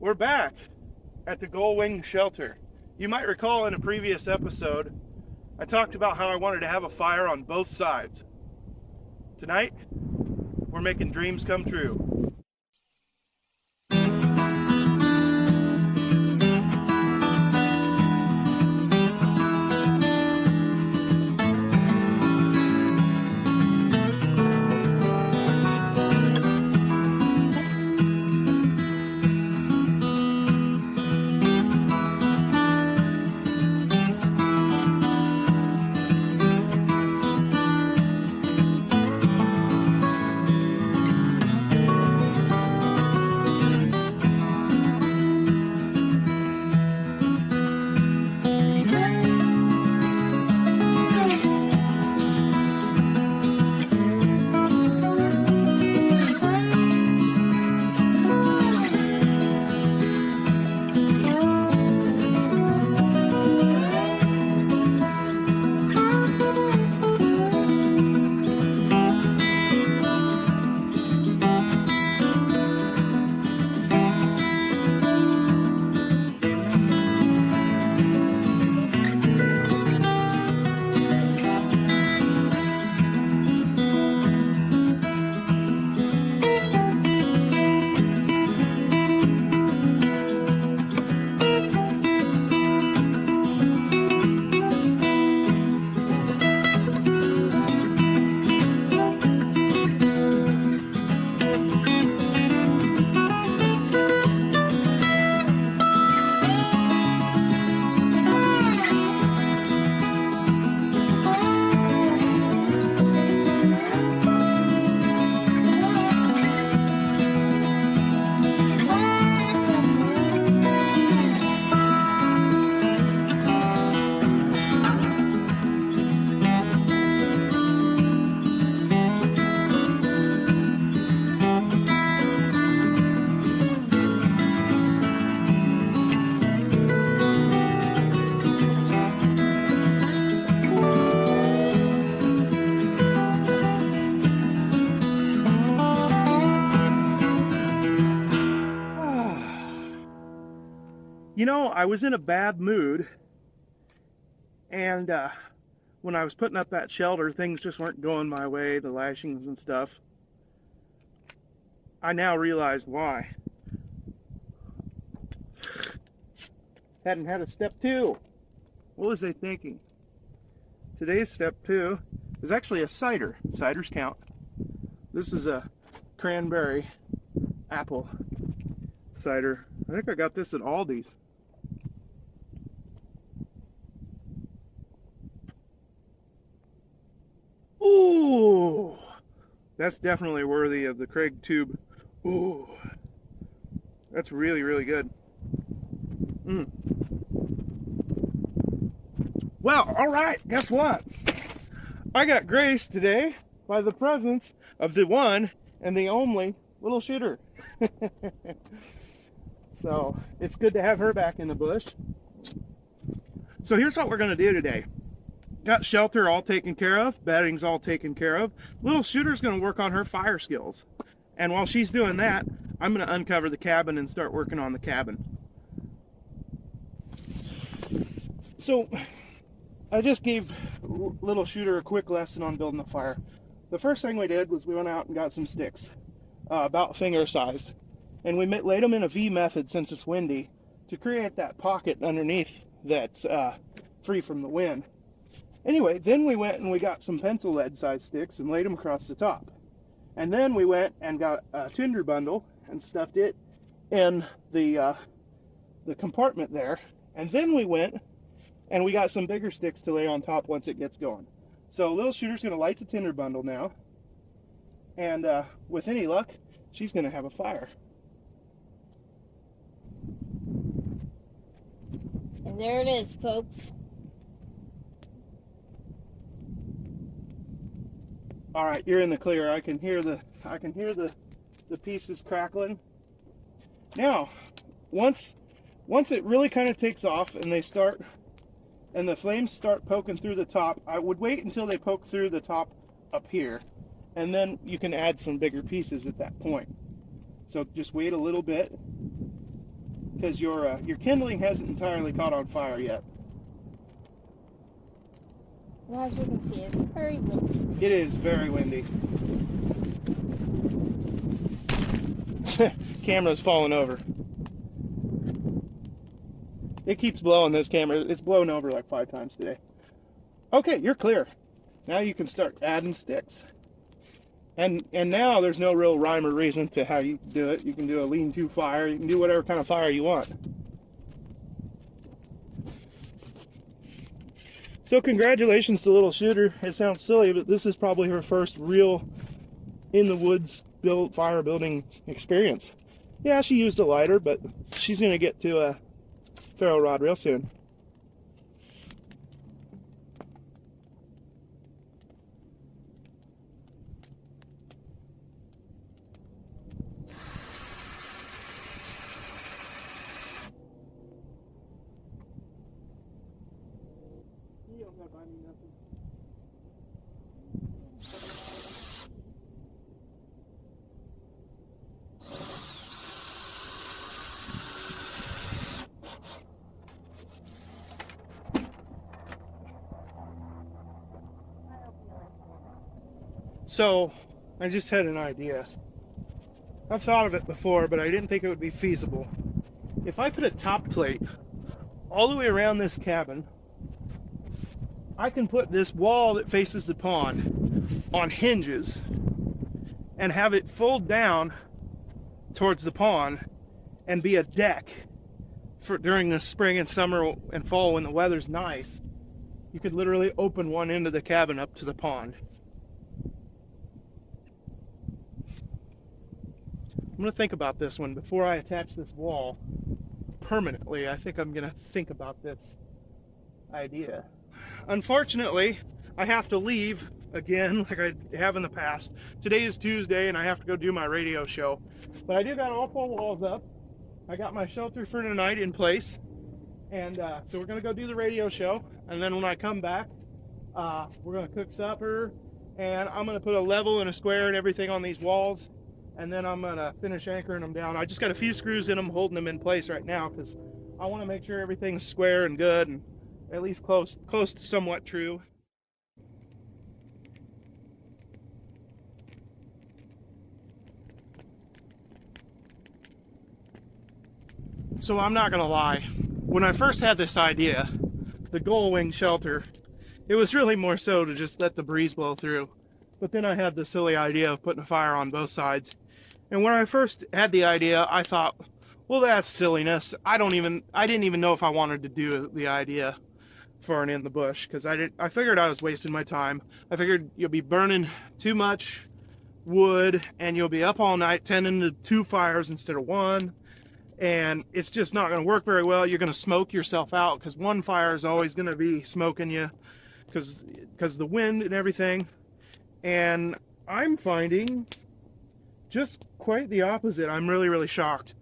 We're back at the Gull Wing shelter. You might recall in a previous episode, I talked about how I wanted to have a fire on both sides. Tonight, we're making dreams come true. You know, I was in a bad mood, and when I was putting up that shelter, things just weren't going my way, the lashings and stuff. I now realized why. Hadn't had a step 2. What was I thinking? Today's step 2 is actually a cider. Ciders count. This is a cranberry apple cider. I think I got this at Aldi's. Ooh, that's definitely worthy of the Craig tube. Ooh, that's really, really good. Well, all right, guess what? I got graced today by the presence of the one and the only little shooter. So it's good to have her back in the bush. So here's what we're going to do today. Got shelter all taken care of, bedding's all taken care of. Little shooter's going to work on her fire skills. And while she's doing that, I'm going to uncover the cabin and start working on the cabin. So I just gave little shooter a quick lesson on building a fire. The first thing we did was we went out and got some sticks, about finger sized. And we laid them in a V method since it's windy to create that pocket underneath that's free from the wind. Anyway, then we went and we got some pencil lead size sticks and laid them across the top. And then we went and got a tinder bundle and stuffed it in the compartment there. And then we went and we got some bigger sticks to lay on top once it gets going. So little shooter's going to light the tinder bundle now. And with any luck, she's going to have a fire. And there it is, folks. All right, you're in the clear. I can hear the pieces crackling. Now, once it really kind of takes off and the flames start poking through the top, I would wait until they poke through the top up here, and then you can add some bigger pieces at that point. So just wait a little bit. because your kindling hasn't entirely caught on fire yet. And as you can see, it's very windy. It is very windy. Camera's falling over. It keeps blowing this camera. It's blown over like 5 times today. Okay, you're clear. Now you can start adding sticks. And now there's no real rhyme or reason to how you do it. You can do a lean-to fire. You can do whatever kind of fire you want. So congratulations to little shooter. It sounds silly, but this is probably her first real in the woods fire building experience. Yeah, she used a lighter, but she's gonna get to a ferro rod real soon. So, I just had an idea. I've thought of it before, but I didn't think it would be feasible. If I put a top plate all the way around this cabin, I can put this wall that faces the pond on hinges and have it fold down towards the pond and be a deck for during the spring and summer and fall when the weather's nice. You could literally open one end of the cabin up to the pond. I'm going to think about this one before I attach this wall permanently. I think I'm going to think about this idea. Unfortunately, I have to leave again like I have in the past. Today is Tuesday and I have to go do my radio show. But I do got all 4 walls up. I got my shelter for tonight in place. And so we're going to go do the radio show. And then when I come back, we're going to cook supper. And I'm going to put a level and a square and everything on these walls. And then I'm going to finish anchoring them down. I just got a few screws in them, holding them in place right now because I want to make sure everything's square and good and at least close to somewhat true. So I'm not going to lie. When I first had this idea, the Gull wing shelter, it was really more so to just let the breeze blow through. But then I had the silly idea of putting a fire on both sides. And when I first had the idea, I thought, well, that's silliness. I didn't even know if I wanted to do the idea for an in the bush because I figured I was wasting my time. I figured you'll be burning too much wood and you'll be up all night tending to 2 fires instead of 1. And it's just not going to work very well. You're going to smoke yourself out because 1 fire is always going to be smoking you because the wind and everything. And I'm finding just quite the opposite. I'm really, really shocked.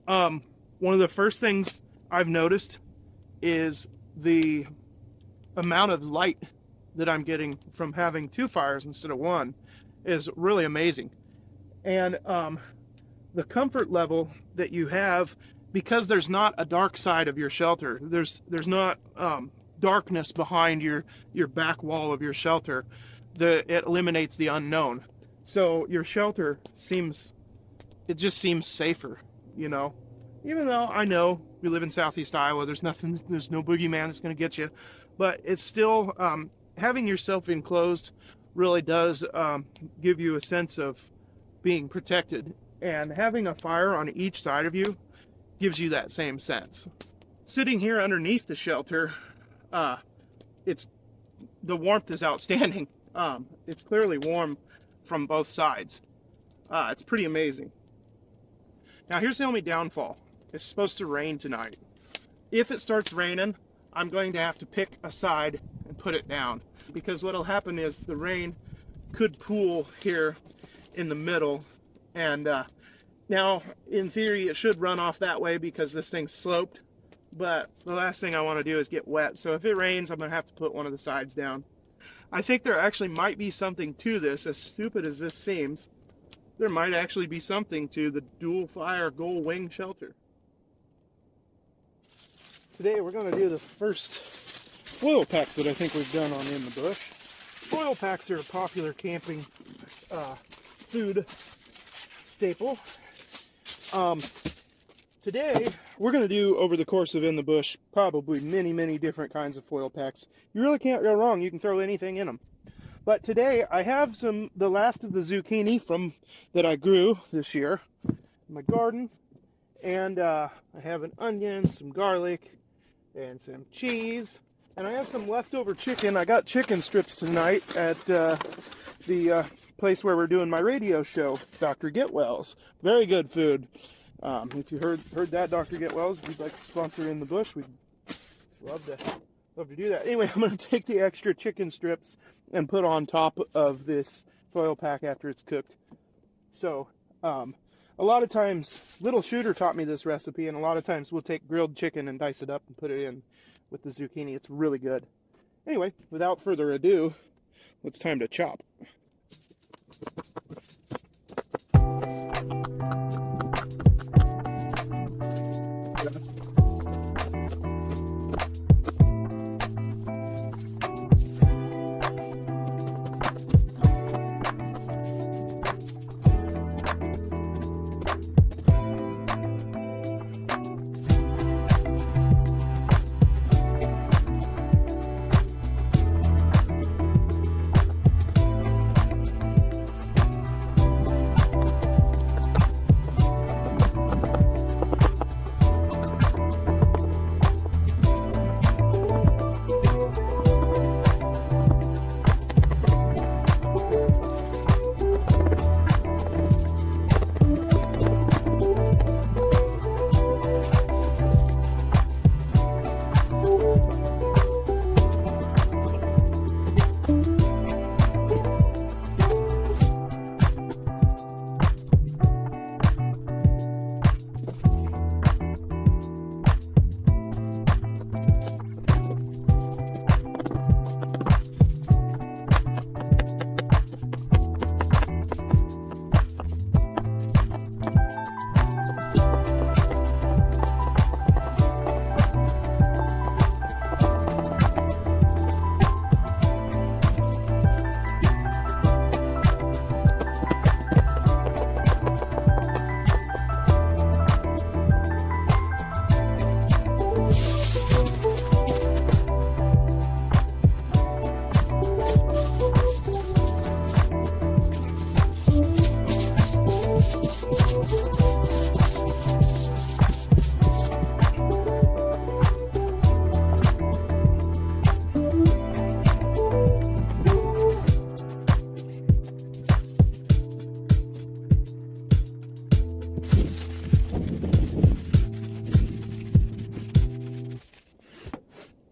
One of the first things I've noticed is the amount of light that I'm getting from having 2 fires instead of 1 is really amazing. And the comfort level that you have, because there's not a dark side of your shelter, there's not darkness behind your back wall of your shelter, it eliminates the unknown. So your shelter just seems safer, you know. Even though I know we live in Southeast Iowa, there's no boogeyman that's going to get you, but it's still having yourself enclosed really does give you a sense of being protected, and having a fire on each side of you gives you that same sense. Sitting here underneath the shelter, the warmth is outstanding. It's clearly warm from both sides. It's pretty amazing. Now here's the only downfall. It's supposed to rain tonight. If it starts raining, I'm going to have to pick a side and put it down, because what'll happen is the rain could pool here in the middle, and now in theory it should run off that way because this thing's sloped, but the last thing I want to do is get wet. So if it rains, I'm going to have to put one of the sides down. I think there actually might be something to this. As stupid as this seems, there might actually be something to the dual fire Gull wing shelter. Today we're going to do the first foil pack that I think we've done on In the Bush. Foil packs are a popular camping food staple. Today we're going to do, over the course of In the Bush, probably many different kinds of foil packs. You really can't go wrong. You can throw anything in them. But today I have the last of the zucchini that I grew this year in my garden. And I have an onion, some garlic, and some cheese. And I have some leftover chicken. I got chicken strips tonight at the place where we're doing my radio show, Dr. Getwell's. Very good food. If you heard that, Dr. Getwell's, if you'd like to sponsor In the Bush, we'd love to do that. Anyway, I'm going to take the extra chicken strips and put on top of this foil pack after it's cooked. So, a lot of times, Little Shooter taught me this recipe, and a lot of times we'll take grilled chicken and dice it up and put it in with the zucchini. It's really good. Anyway, without further ado, it's time to chop.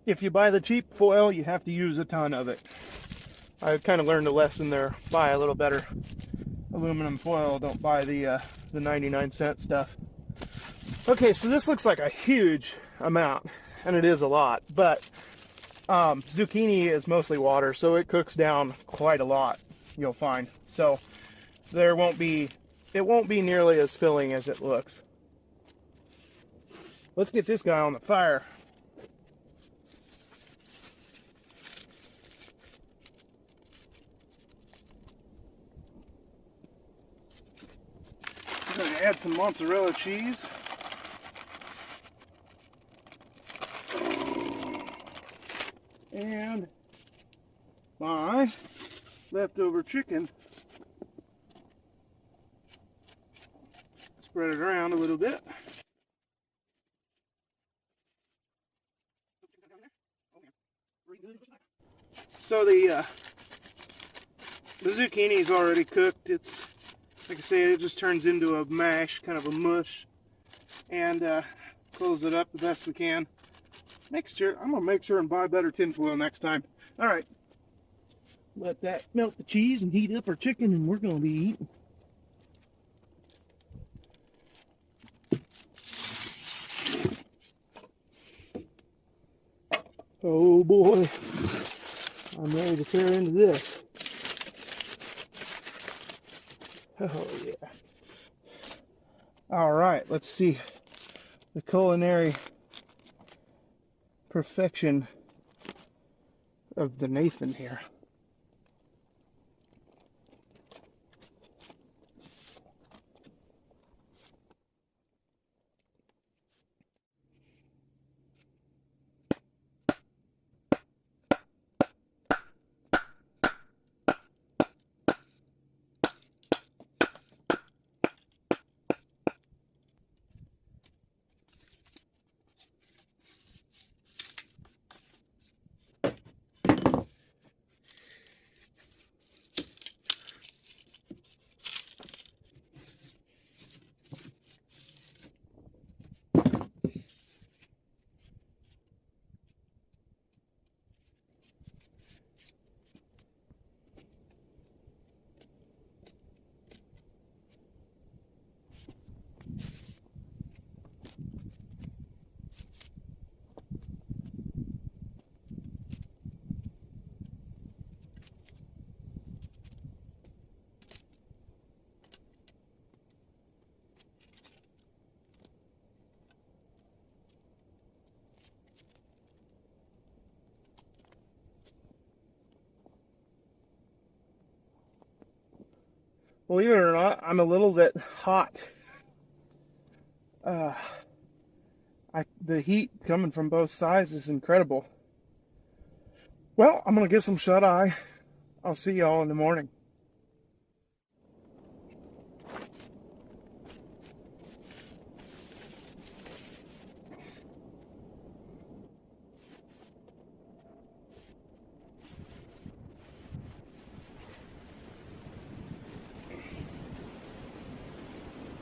If you buy the cheap foil, you have to use a ton of it. I kind of learned a lesson there. Buy a little better aluminum foil. Don't buy the 99-cent stuff. Okay, so this looks like a huge amount, and it is a lot, but zucchini is mostly water, so it cooks down quite a lot, you'll find. So it won't be nearly as filling as it looks. Let's get this guy on the fire. I'm going to add some mozzarella cheese. And my leftover chicken. Spread it around a little bit. So the zucchini is already cooked. It's, like I say, it just turns into a mash, kind of a mush. And close it up the best we can. I'm gonna make sure and buy better tinfoil next time. All right, let that melt the cheese and heat up our chicken, and we're gonna be eating. Oh boy, I'm ready to tear into this. Oh yeah. All right, let's see the culinary perfection of the Nathan here. Believe it or not, I'm a little bit hot. The heat coming from both sides is incredible. Well, I'm gonna get some shut eye. I'll see y'all in the morning.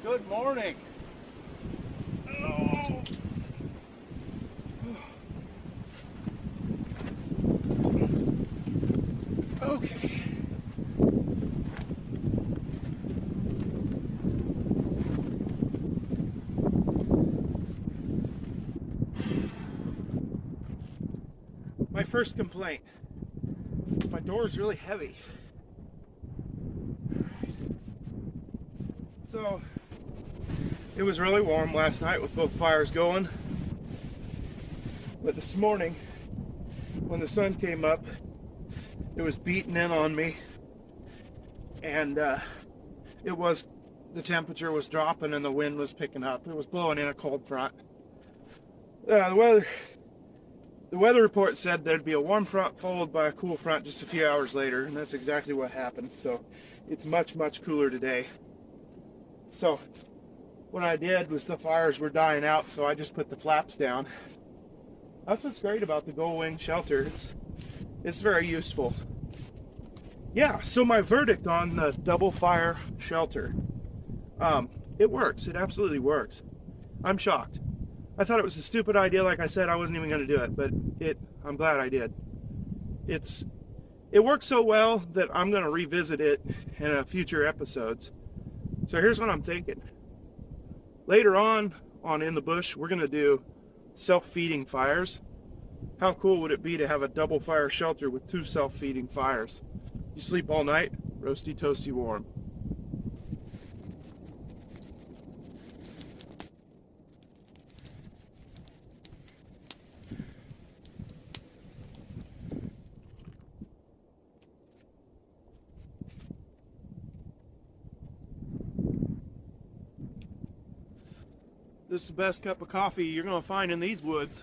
Good morning. Oh. Okay. My first complaint. My door is really heavy. So, it was really warm last night with both fires going. But this morning, when the sun came up, it was beating in on me. And the temperature was dropping and the wind was picking up. It was blowing in a cold front. The weather report said there'd be a warm front followed by a cool front just a few hours later, and that's exactly what happened. So it's much, much cooler today. So what I did was the fires were dying out, so I just put the flaps down. That's what's great about the Gull wing shelter. It's very useful. Yeah, so my verdict on the double fire shelter. It works. It absolutely works. I'm shocked. I thought it was a stupid idea. Like I said, I wasn't even going to do it, but I'm glad I did. It works so well that I'm going to revisit it in a future episodes. So here's what I'm thinking. Later on In the Bush, we're going to do self-feeding fires. How cool would it be to have a double fire shelter with 2 self-feeding fires? You sleep all night, roasty, toasty, warm. This is the best cup of coffee you're going to find in these woods.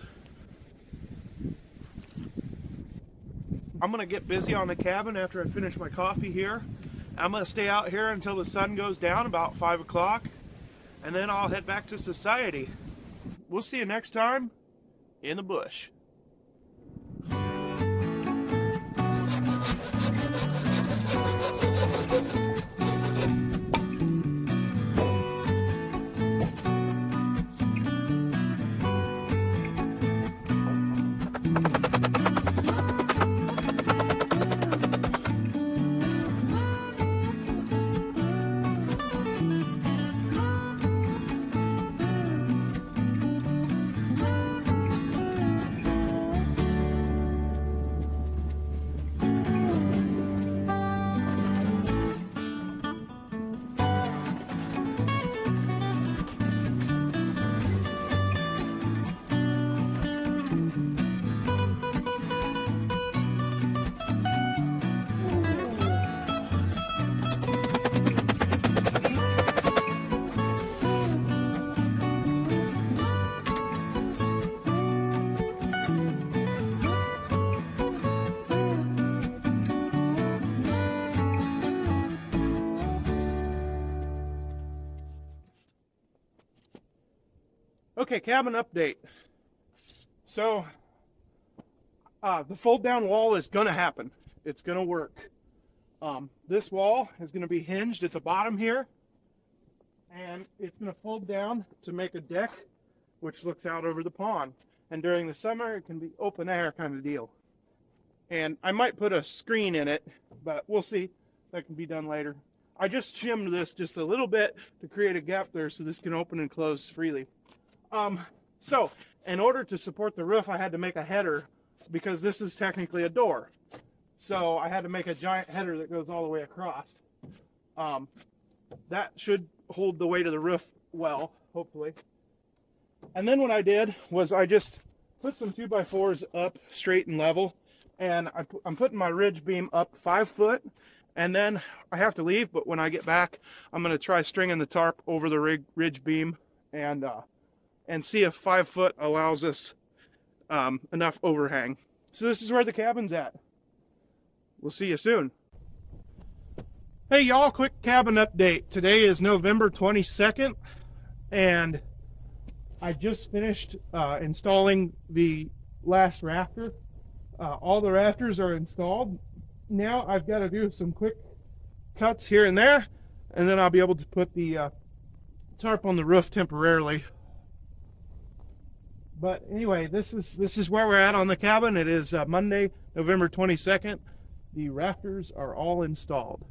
I'm going to get busy on the cabin after I finish my coffee here. I'm going to stay out here until the sun goes down about 5 o'clock, and then I'll head back to society. We'll see you next time in the bush. Okay, cabin update. So, the fold down wall is gonna happen. It's gonna work. This wall is gonna be hinged at the bottom here, and it's gonna fold down to make a deck which looks out over the pond. And during the summer, it can be open air kind of deal. And I might put a screen in it, but we'll see. That can be done later. I just shimmed this just a little bit to create a gap there so this can open and close freely. So, in order to support the roof, I had to make a header because this is technically a door. So I had to make a giant header that goes all the way across. That should hold the weight of the roof well, hopefully. And then what I did was I just put some 2x4s up straight and level, and I'm putting my ridge beam up 5 foot, and then I have to leave, but when I get back, I'm going to try stringing the tarp over the ridge beam and see if 5 foot allows us enough overhang. So this is where the cabin's at. We'll see you soon. Hey y'all, quick cabin update. Today is November 22nd, and I just finished installing the last rafter. All the rafters are installed. Now I've got to do some quick cuts here and there, and then I'll be able to put the tarp on the roof temporarily. But anyway, this is where we're at on the cabin. It is Monday, November 22nd. The rafters are all installed.